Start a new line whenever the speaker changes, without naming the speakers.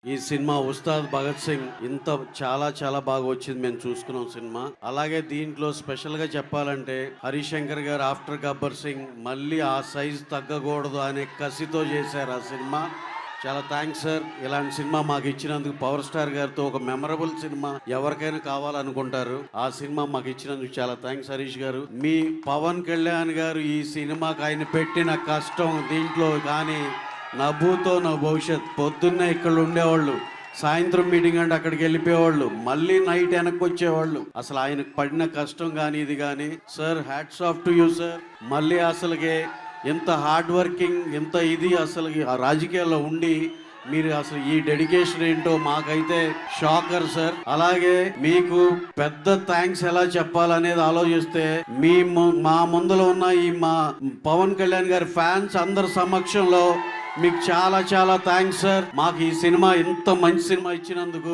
ఈ సినిమా ఉస్తాద్ భగత్ సింగ్ ఇంత చాలా బాగా వచ్చింది. మేము చూసుకున్నాం సినిమా. అలాగే దీంట్లో స్పెషల్ గా చెప్పాలంటే హరిశంకర్ గారు ఆఫ్టర్ గబ్బర్ సింగ్ మళ్ళీ ఆ సైజ్ తగ్గకూడదు అనే కసితో చేశారు ఆ సినిమా. చాలా థ్యాంక్స్ సార్. ఇలాంటి సినిమా మాకు ఇచ్చినందుకు. పవర్ స్టార్ గారితో ఒక మెమరబుల్ సినిమా ఎవరికైనా కావాలనుకుంటారు. ఆ సినిమా మాకు ఇచ్చినందుకు చాలా థ్యాంక్స్ హరీష్ గారు. మీ పవన్ కళ్యాణ్ గారు ఈ సినిమాకి ఆయన పెట్టిన కష్టం దీంట్లో కానీ నవ్వుతో నా భవిష్యత్. పొద్దున్నే ఇక్కడ ఉండేవాళ్ళు, సాయంత్రం మీటింగ్ అంటే అక్కడికి వెళ్ళిపోయేవాళ్ళు, మళ్ళీ నైట్ వెనక్కి వచ్చేవాళ్ళు. అసలు ఆయనకు పడిన కష్టం కానీ ఇది కానీ sir hats off to you sir. మళ్ళీ అసలుకి ఎంత హార్డ్ వర్కింగ్, ఎంత ఇది అసలు ఆ రాజకీయాల్లో ఉండి మీరు అసలు ఈ డెడికేషన్ ఏంటో మాకైతే షాకర్ సార్. అలాగే మీకు పెద్ద థ్యాంక్స్ ఎలా చెప్పాలనేది ఆలోచిస్తే మా ముందులో ఉన్న ఈ మా పవన్ కళ్యాణ్ గారి ఫ్యాన్స్ అందరి సమక్షంలో మీకు చాలా థ్యాంక్స్ సార్. మాకు ఈ సినిమా ఇంత మంచి సినిమా ఇచ్చినందుకు.